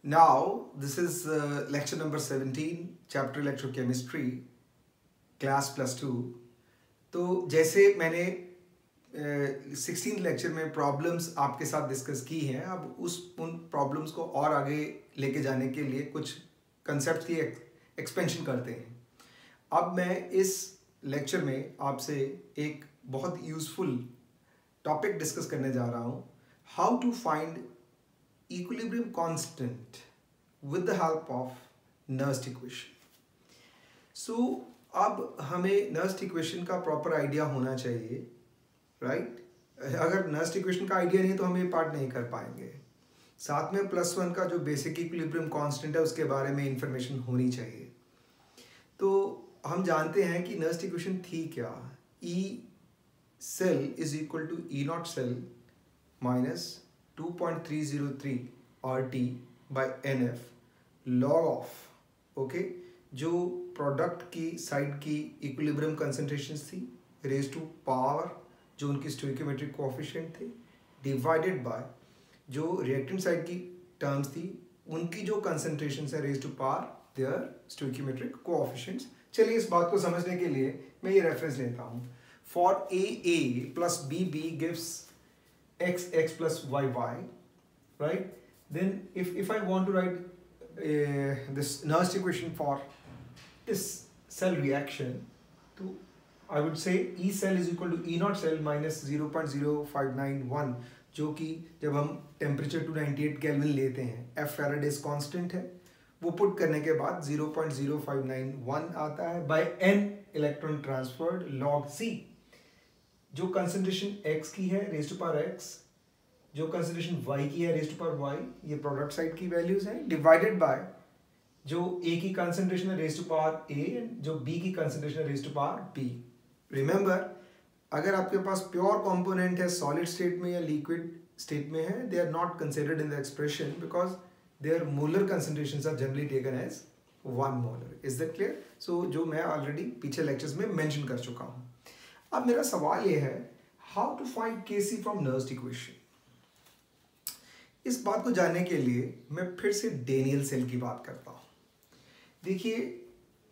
Now, this is lecture number 17, chapter electrochemistry, class +2. तो जैसे मैंने 16th लेक्चर में प्रॉब्लम्स आपके साथ डिस्कस की हैं, अब उन प्रॉब्लम्स को और आगे लेके जाने के लिए कुछ कंसेप्ट की एक्सपेंशन करते हैं। अब मैं इस लेक्चर में आपसे एक बहुत यूज़फुल टॉपिक डिस्कस करने जा रहा हूँ, how to find equilibrium constant with the help of Nernst equation. So अब हमें Nernst equation का प्रॉपर आइडिया होना चाहिए, राइट? अगर Nernst equation का आइडिया नहीं तो हम ये पार्ट नहीं कर पाएंगे। साथ में +1 का जो बेसिक इक्विलिब्रियम कांस्टेंट है उसके बारे में इंफॉर्मेशन होनी चाहिए। तो हम जानते हैं कि Nernst equation थी क्या, E cell is equal to E naught cell minus 2.303 RT by NF log of okay जो प्रोडक्ट की साइड की इक्विलिब्रियम कंसंट्रेशंस थी रेज टू पावर जो उनकी स्टोइकियोमेट्रिक कोएफिशिएंट थे डिवाइडेड बाय जो रिएक्टेंट साइड की टर्म्स थी उनकी जो कंसंट्रेशंस है raise to power their stoichiometric coefficients. चलिए इस बात को समझने के लिए मैं ये रेफरेंस लेता हूँ। For a plus b gives x plus y, right? Then if I want to write this Nernst equation for this cell reaction, तो I would say E cell is equal to E naught cell minus 0.0591, जो कि जब हम temperature 298 kelvin लेते हैं F Faraday's constant है, वो put करने के बाद 0.0591 आता है by n electron transferred log C। जो कंसंट्रेशन x की है रेज टू पावर x, जो कंसंट्रेशन y की है रेज टू पावर y, ये प्रोडक्ट साइड की वैल्यूज हैं डिवाइडेड बाय जो a की कंसंट्रेशन है raise to power a and जो b की कंसंट्रेशन है raise to power b। Remember, अगर आपके पास प्योर कंपोनेंट है सॉलिड स्टेट में या लिक्विड स्टेट में है, दे are not considered in the expression because their molar concentrations are generally taken as 1 molar. Is that clear? So जो मैं ऑलरेडी पीछे लेक्चर्स में मेंशन कर चुका हूँ। अब मेरा सवाल यह है, how to find Kc from Nernst equation. इस बात को जानने के लिए मैं फिर से डेनियल सेल की बात करता हूं। देखिए,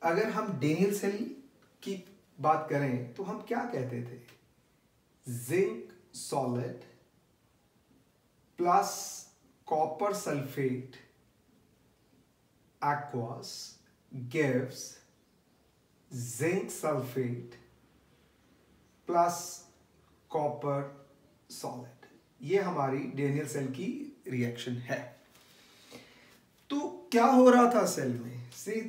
अगर हम डेनियल सेल की बात करें तो हम क्या कहते थे, zinc solid plus copper sulphate aqueous gives zinc sulfate plus copper solid. ये हमारी डेनियल सेल की रिएक्शन है। तो क्या हो रहा था सेल में?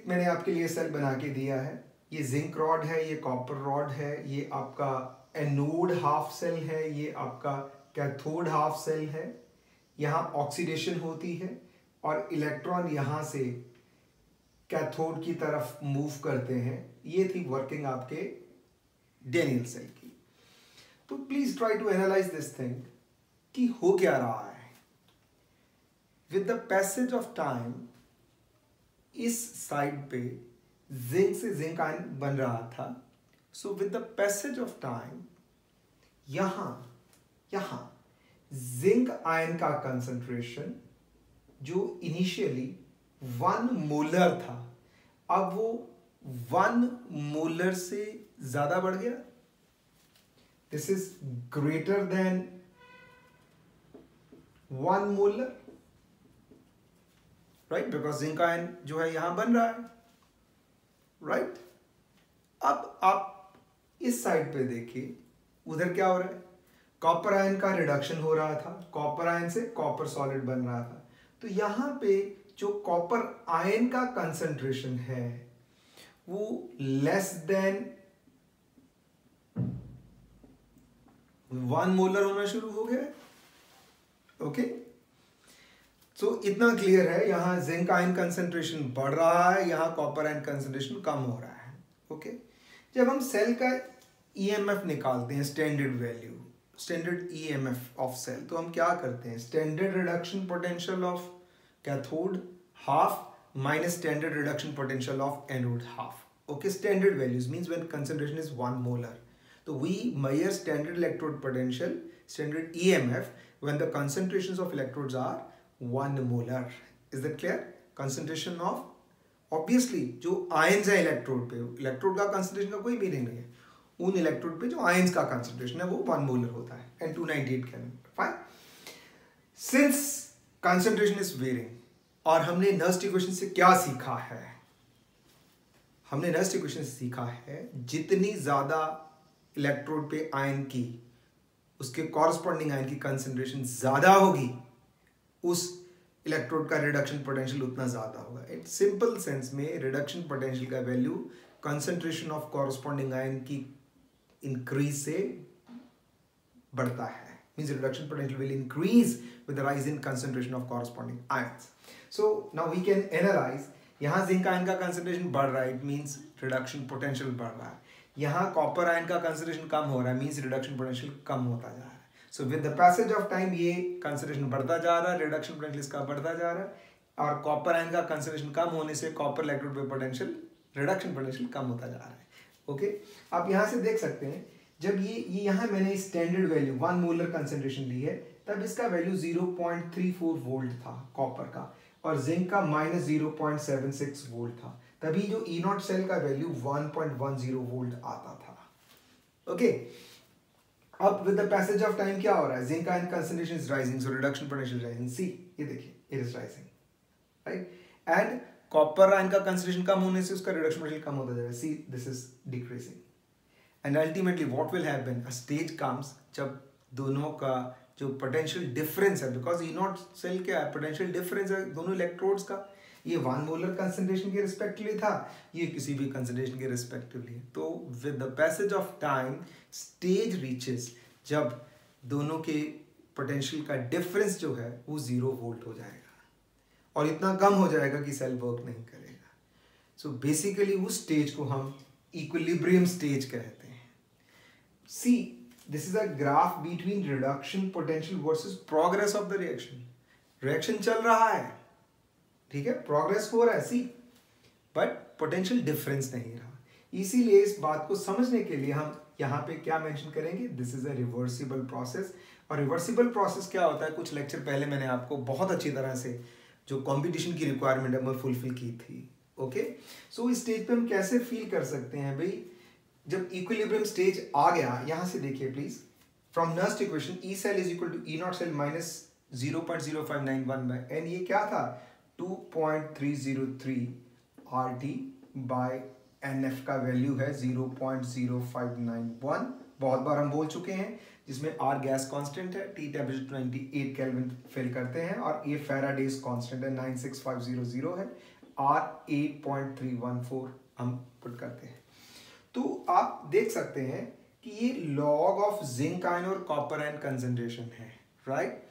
मैंने आपके लिए सेल बना के दिया है। ये जिंक रॉड है, ये कॉपर रॉड है, ये आपका एनोड हाफ सेल है, ये आपका कैथोड हाफ सेल है। यहाँ ऑक्सीडेशन होती है और इलेक्ट्रॉन यहाँ से कैथोड की तरफ मूव करते हैं। ये थी वर्किंग आपके डेनियल सेल की। तो please try to analyse this thing कि हो क्या रहा है। With the passage of time this side पे जिंक से जिंक आयन बन रहा था। So with the passage of time यहां जिंक आयन का कंसंट्रेशन जो इनिशियली 1 मोलर था, अब वो 1 मोलर से ज्यादा बढ़ गया। This is greater than 1 molar, right? Because zinc ion जो है यहां बन रहा है, right? अब आप इस साइड पे देखिए, उधर क्या हो रहा है, कॉपर आयन का रिडक्शन हो रहा था, कॉपर आयन से कॉपर सॉलिड बन रहा था। तो यहां पे जो कॉपर आयन का कंसंट्रेशन है वो लेस देन 1 मोलर होना शुरू हो गया। ओके, सो इतना क्लियर है, यहां जिंक आयन कंसंट्रेशन बढ़ रहा है, यहां कॉपर आयन कंसंट्रेशन कम हो रहा है। ओके, जब हम सेल का ईएमएफ निकालते हैं, standard value, standard EMF of cell, तो हम क्या करते हैं, standard reduction potential of cathode half minus standard reduction potential of anode half. Okay, standard values means when concentration is 1 molar. So we measure standard electrode potential, standard EMF when the concentrations of electrodes are 1 molar. Is that clear? Concentration of obviously जो ions है electrode पे, electrode का concentration का कोई meaning नहीं है, उन electrode पे जो आयंस का कंसंट्रेशन है वो 1 मोलर होता है and 298 kelvin. Fine, since concentration is varying, और हमने नर्स्ट इक्वेशन से क्या सीखा है? हमने नर्स्ट इक्वेशन से सीखा है जितनी ज्यादा इलेक्ट्रोड पे आयन की, उसके कॉरस्पॉन्डिंग आयन की कंसंट्रेशन ज्यादा होगी, उस इलेक्ट्रोड का रिडक्शन पोटेंशियल उतना ज्यादा होगा। इन सिंपल सेंस में रिडक्शन पोटेंशियल का value concentration of corresponding ion की इंक्रीज से बढ़ता है, means reduction potential will increase with the rise in concentration of corresponding ions. So now we can analyze, यहाँ जिंक आयन का concentration बढ़ रहा है, इट मींस रिडक्शन पोटेंशियल बढ़ रहा है। यहाँ कॉपर आयन का कंसंट्रेशन कम हो रहा है, मींस रिडक्शन पोटेंशियल कम होता जा रहा है। सो with the passage of time ये कंसंट्रेशन बढ़ता जा रहा है, रिडक्शन पोटेंशियल इसका बढ़ता जा रहा है, और कॉपर आयन का कंसंट्रेशन कम होने से कॉपर इलेक्ट्रोड पे पोटेंशियल, रिडक्शन पोटेंशियल कम होता जा रहा है। ओके, आप यहाँ से देख सकते हैं जब ये यहाँ मैंने स्टैंडर्ड वैल्यू 1 मोलर कंसंट्रेशन ली है, तब इसका वैल्यू 0.34 वोल्ट था कॉपर का, और जिंक का -0.76 वोल्ट था। तभी जो ई नॉट सेल का वैल्यू 1.10 वोल्ट आता था। ओके, अब with the passage of time क्या हो रहा है? Zinc ion concentration is rising, so reduction potential rising. See, ये देखिए, it is rising, right? And copper ion का कंसंट्रेशन कम होने से उसका रिडक्शन पोटेंशियल कम होता जा रहा है। See, this is decreasing. And ultimately what will happen, a stage comes जब दोनों का जो पोटेंशियल डिफरेंस है, बिकॉज ई नॉट सेल क्या है, पोटेंशियल डिफरेंस है दोनों इलेक्ट्रोड्स का, ये 1 मोलर कंसंट्रेशन के रिस्पेक्टिवली था, ये किसी भी कंसंट्रेशन के रिस्पेक्टिवली। तो with the passage of time stage reaches जब दोनों के पोटेंशियल का डिफरेंस जो है वो 0 वोल्ट हो जाएगा, और इतना कम हो जाएगा कि सेल वर्क नहीं करेगा। सो बेसिकली उस स्टेज को हम इक्विलिब्रियम स्टेज कहते हैं। See, this is a graph between reduction potential versus progress of the reaction. Reaction चल रहा है, ठीक है, प्रोग्रेस हो रहा है, सी, बट पोटेंशियल डिफरेंस नहीं रहा। इसीलिए इस बात को समझने के लिए हम यहाँ पे क्या मेंशन करेंगे, this is a reversible process. और रिवर्सिबल प्रोसेस क्या होता है, कुछ लेक्चर पहले मैंने आपको बहुत अच्छी तरह से जो कंपटीशन की रिक्वायरमेंट है मैं फुलफिल की थी। ओके, सो इस स्टेज पे हम कैसे फील कर सकते हैं भाई, जब इक्विलिब्रियम स्टेज आ गया, यहां से देखिए please, from Nernst equation E cell is equal to E naught cell minus 0.0591 by N, ये क्या था 2.303 RT बाय NF का वैल्यू है 0.0591। बहुत बार हम बोल चुके हैं, जिसमें R गैस कांस्टेंट है, T टेम्परेचर 98 केल्विन फिल करते हैं, और ये फैराडेज कांस्टेंट है 96500 है, R 8.314 हम पुट करते हैं। तो आप देख सकते हैं कि ये लॉग ऑफ जिंक आयन और कॉपर आयन कंसंट्रेशन है, राइट?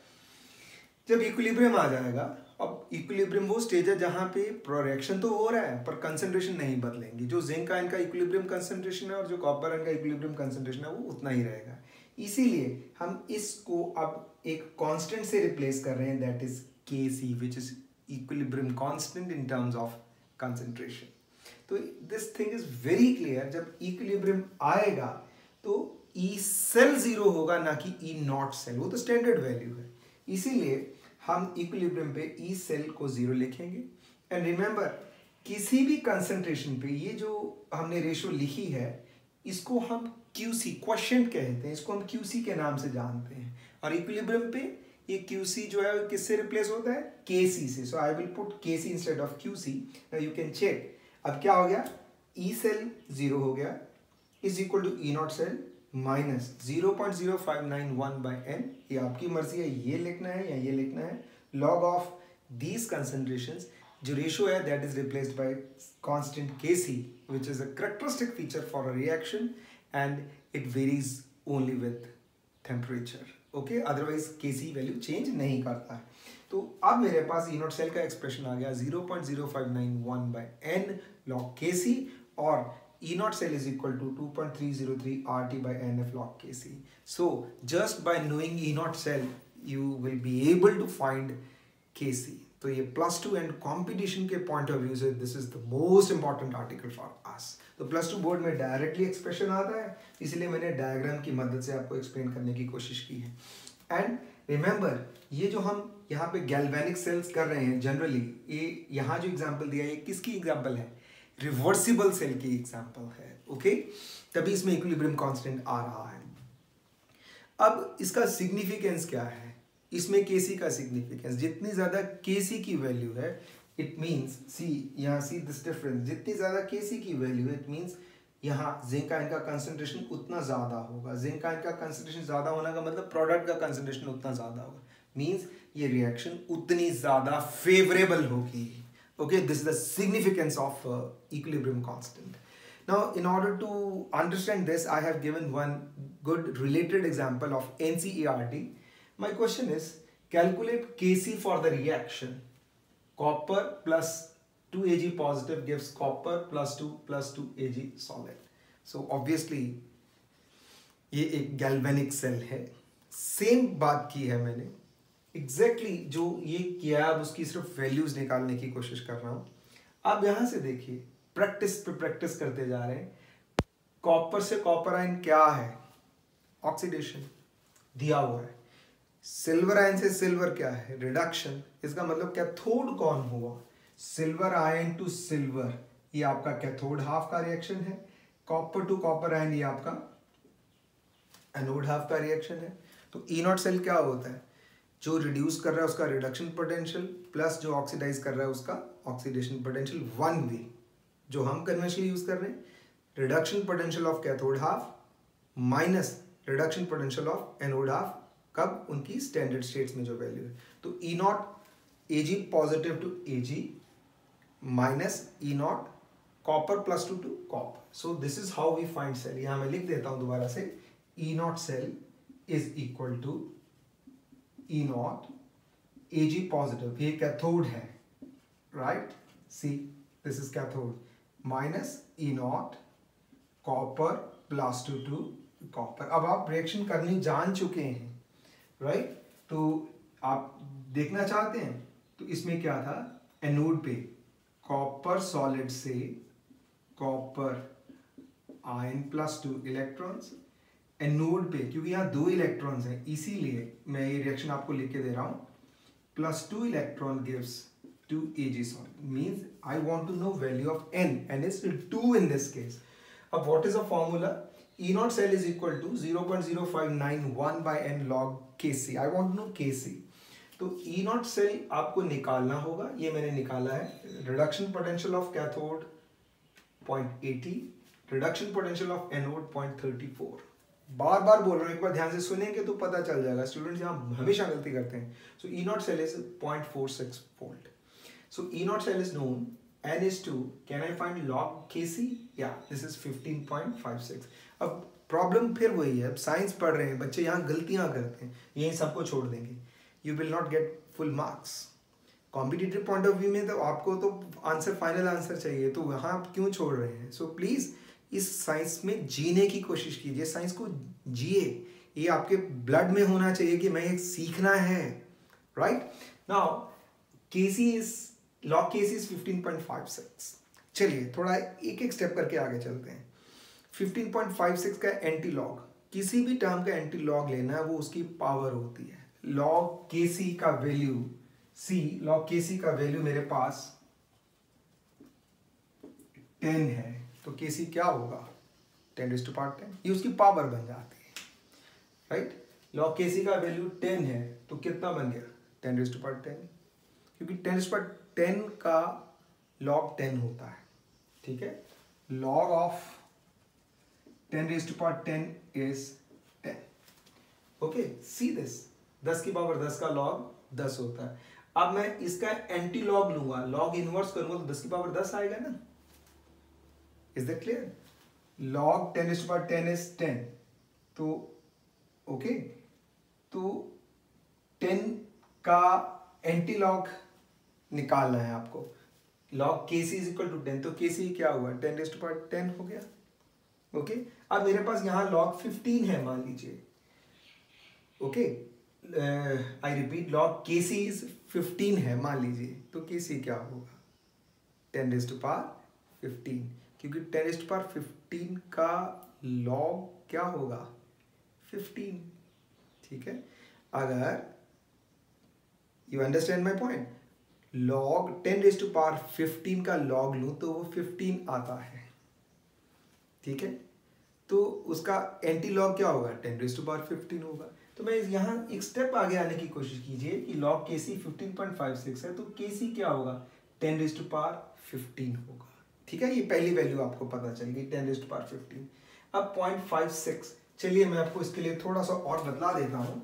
जब इक्विलिब्रियम आ जाएगा, अब इक्विलिब्रियम वो स्टेज है जहां पे रिएक्शन तो हो रहा है पर कंसंट्रेशन नहीं बदलेंगी। जो जिंक आयन का इक्विलिब्रियम कंसंट्रेशन है और जो कॉपर आयन का इक्विलिब्रियम कंसंट्रेशन है वो उतना ही रहेगा। इसीलिए हम इसको अब एक कांस्टेंट से रिप्लेस कर रहे हैं, that is Kc, which is equilibrium constant in terms of concentration. तो this thing is very clear, जब इक्विलिब्रियम आएगा तो ई सेल 0 होगा, ना कि ई नॉट सेल, वो तो स्टैंडर्ड वैल्यू है। इसीलिए हम इक्विलिब्रियम पे ई सेल को 0 लिखेंगे। एंड रिमेंबर, किसी भी कंसंट्रेशन पे ये जो हमने रेशो लिखी है, इसको हम क्यूसी क्वोशिएंट कहते हैं, इसको हम क्यूसी के नाम से जानते हैं। और इक्विलिब्रियम पे ये क्यूसी जो है किससे रिप्लेस होता है, केसी से। So I will put KC instead of QC. Now you can check, अब क्या हो गया, ई सेल 0 हो गया is equal to E naught cell minus 0.0591 by N. ये आपकी मर्जी है, ये लिखना है या ये लिखना है, लॉग ऑफ दीज कंसंट्रेशंस। जो रेशियो है that is replaced by constant Kc, which is a characteristic feature for a reaction and it varies only with temperature. Okay, otherwise Kc value change नहीं करता है। तो अब मेरे पास ई नॉट सेल का expression आ गया 0.0591 बाय एन log Kc, और E naught cell is equal to 2.303 RT by NF log Kc. So just by knowing E naught cell, you will be able to find Kc. तो ये +2 and competition के point of view से this is the most important article for us. तो +2 board में directly expression आता है, इसलिए मैंने डायग्राम की मदद से आपको एक्सप्लेन करने की कोशिश की है। एंड रिमेंबर ये जो हम यहाँ पे गैल्वेनिक सेल्स कर रहे हैं जनरली, ये यहाँ जो एग्जांपल दिया है ये किसकी एग्जांपल है? रिवर्सिबल सेल की एग्जांपल है। ओके, तभी इसमें इक्विलिब्रियम कांस्टेंट आ रहा है। अब इसका सिग्निफिकेंस क्या है? इसमें केसी का सिग्निफिकेंस, जितनी ज़्यादा केसी की वैल्यू है इट मीन्स सी, यहाँ सी दिस डिफरेंस, जितनी ज़्यादा केसी की वैल्यू है इट मीन्स यहाँ जिंक आयन का कंसंट्रेशन उतना ज़्यादा होगा। जिंक आयन का कंसंट्रेशन ज़्यादा होने का मतलब प्रोडक्ट का कंसंट्रेशन उतना ज़्यादा होगा, मीन्स ये रिएक्शन उतनी ज़्यादा फेवरेबल होगी। Okay, this is the significance of equilibrium constant. Now, in order to understand this, I have given one good related example of NCERT. My question is, calculate Kc for the reaction. Copper plus 2 Ag positive gives copper plus 2 Ag solid. So obviously, ये एक galvanic cell है. Same बात की है मैंने. Exactly जो ये किया, अब उसकी सिर्फ values निकालने की कोशिश कर रहा हूँ. अब यहाँ से देखिए, प्रैक्टिस पे प्रैक्टिस करते जा रहे हैं। कॉपर से कॉपर आयन क्या है? ऑक्सीडेशन दिया हुआ है। सिल्वर आयन से सिल्वर क्या है? रिडक्शन। इसका मतलब कैथोड कौन हुआ? सिल्वर आयन टू सिल्वर, ये आपका कैथोड हाफ का रिएक्शन है। कॉपर टू कॉपर आयन, ये आपका एनोड हाफ का रिएक्शन है। तो ई नॉट सेल क्या होता है? जो रिड्यूस कर रहा है उसका रिडक्शन पोटेंशियल प्लस जो ऑक्सीडाइज कर रहा है उसका ऑक्सीडेशन पोटेंशियल, वन वे जो हम कन्वेंशनली यूज कर रहे हैं, reduction potential of cathode half minus reduction potential of anode half, कब? उनकी स्टैंडर्ड स्टेट्स में जो वैल्यू है। तो E naught Ag positive to Ag minus E naught copper plus to copper. So this is how we find cell. यहां मैं लिख देता हूं दोबारा से, E naught cell is equal to E naught Ag positive, ये कैथोड है, right? See this is cathode, minus E naught copper plus to copper. अब आप रिएक्शन करनी जान चुके हैं, राइट? तो आप देखना चाहते हैं तो इसमें क्या था? एनोड पे कॉपर सॉलिड से copper ion plus 2 electrons, anode पे क्योंकि यहाँ 2 इलेक्ट्रॉन्स हैं इसीलिए मैं ये रिएक्शन आपको लिख के दे रहा हूँ, plus 2 electron gives 2 Ag solid. Means I want to know value of n. N is 2 in this case. अब what is the formula? E naught cell is equal to 0.0591 by n log Kc. I want to know Kc. तो E naught cell आपको निकालना होगा, ये मैंने निकाला है। Reduction potential of cathode 0.80, reduction potential of anode 0.34। बार बार बोल रहा हूँ, एक बार ध्यान से सुनेंगे तो पता चल जाएगा। स्टूडेंट्स यहाँ हमेशा गलती करते हैं। So E naught cell is 0.46 volt. So E naught cell is known, N is 2. Can I find log Kc? Yeah, this is 15.56. अब प्रॉब्लम फिर वही है, अब साइंस पढ़ रहे हैं बच्चे, यहाँ गलतियाँ करते हैं, यही सबको छोड़ देंगे। You will not get full marks. Competitive point of view में तो आपको तो आंसर, फाइनल आंसर चाहिए, तो वहाँ आप क्यों छोड़ रहे हैं? सो प्लीज़ इस साइंस में जीने की कोशिश कीजिए, साइंस को जिए। ये आपके ब्लड में होना चाहिए कि मैं ये सीखना है, right? Now Kc is log Kc is 15.56। चलिए थोड़ा एक एक स्टेप करके आगे चलते हैं। 15.56 का एंटी लॉग, किसी भी टर्म का एंटी लॉग लेना है वो उसकी पावर होती है। log Kc का वैल्यू C, log Kc का वैल्यू मेरे पास 10 है, तो Kc क्या होगा? 10⁻10, ये उसकी पावर बन जाती है, राइट? log Kc का वैल्यू 10 है तो कितना बन गया? 10⁻10, क्योंकि 10⁻10 का log 10 होता है, ठीक है? log of 10⁻10 is 10। Okay, see this, 10 की पावर 10 का log 10 होता है। अब मैं इसका एंटी लॉग लूंगा, log इनवर्स करूंगा तो 10 की पावर 10 आएगा ना? Is that clear? log 10⁻10 is 10, तो ओके, तो 10 का एंटी लॉग निकालना है आपको। log Kc is equal to 10, तो Kc क्या हुआ? 10⁻10 हो गया। ओके, अब मेरे पास यहाँ log 15 है मान लीजिए। Okay, I repeat, log Kc is 15 है मान लीजिए, तो Kc क्या होगा? 10⁻15, क्योंकि 10⁻15 का log क्या होगा? 15, ठीक है? अगर you understand my point? Log 10⁻15 का लॉग लूँ तो वो 15 आता है, ठीक है? तो उसका एंटी लॉग क्या होगा? 10⁻15 होगा। तो मैं यहाँ एक स्टेप आगे आने की कोशिश कीजिए कि लॉग केसी 15.56 है, तो केसी क्या होगा? 10⁻15 होगा, ठीक है? ये पहली वैल्यू आपको पता चल गई, 10⁻15। अब 0.56, चलिए मैं आपको इसके लिए थोड़ा सा और बदला देता हूँ।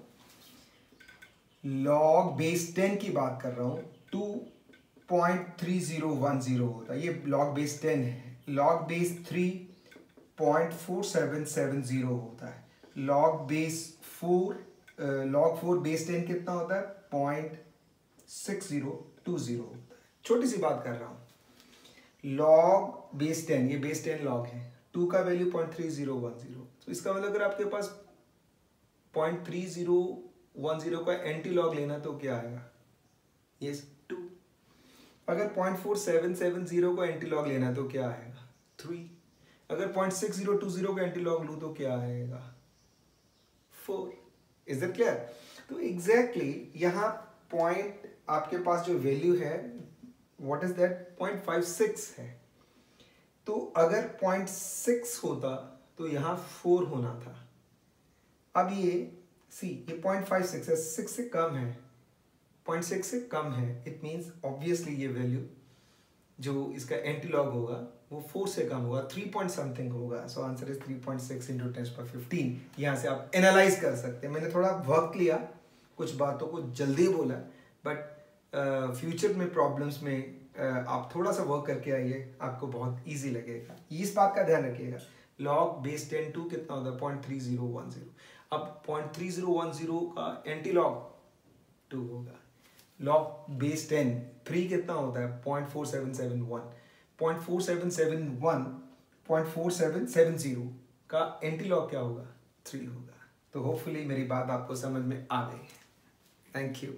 लॉग बेस 10 की बात कर रहा हूँ, 2.3010 होता है, ये लॉग बेस 10 है। लॉग बेस 3.4770 होता है। लॉग बेस 4 लॉग 4 बेस 10 कितना होता है? 0.6020 होता है। छोटी सी बात कर रहा हूँ। लॉग बेस 10, ये बेस 10 लॉग है, 2 का वैल्यू 0.3010, तो इसका मतलब अगर आपके पास 0.3010 का एंटी लॉग लेना तो क्या आएगा? यस 2। अगर 0.4770 का एंटी लॉग लेना तो क्या आएगा? 3। अगर 0.6020 का एंटी लॉग लूँ तो क्या आएगा? 4। Is that clear? तो एग्जैक्टली यहाँ पॉइंट आपके पास जो वैल्यू है, व्हाट इज दैट? 0.56 है। तो अगर 0.6 होता तो यहाँ 4 होना था। अब ये ये 0.56 है, 6 से कम है, 0.6 से कम है, इट मीन्स ऑब्वियसली ये वैल्यू जो इसका एंटी लॉग होगा वो 4 से कम होगा, 3 पॉइंट समथिंग होगा। So answer is 3.6 into 10⁻15। यहाँ से आप एनालाइज कर सकते हैं। मैंने थोड़ा वक्त लिया, कुछ बातों को जल्दी बोला, बट फ्यूचर में प्रॉब्लम्स में आप थोड़ा सा वर्क करके आइए, आपको बहुत ईजी लगेगा। इस बात का ध्यान रखिएगा। लॉग बेस 10 टू कितना होता है? 0.3010। अब 0.3010 का एंटी लॉग 2 होगा। लॉग बेस 10 3 कितना होता है? 0.4771। 0.4770 का एंटी लॉग क्या होगा? 3 होगा। तो होपफुली मेरी बात आपको समझ में आ गई। Thank you.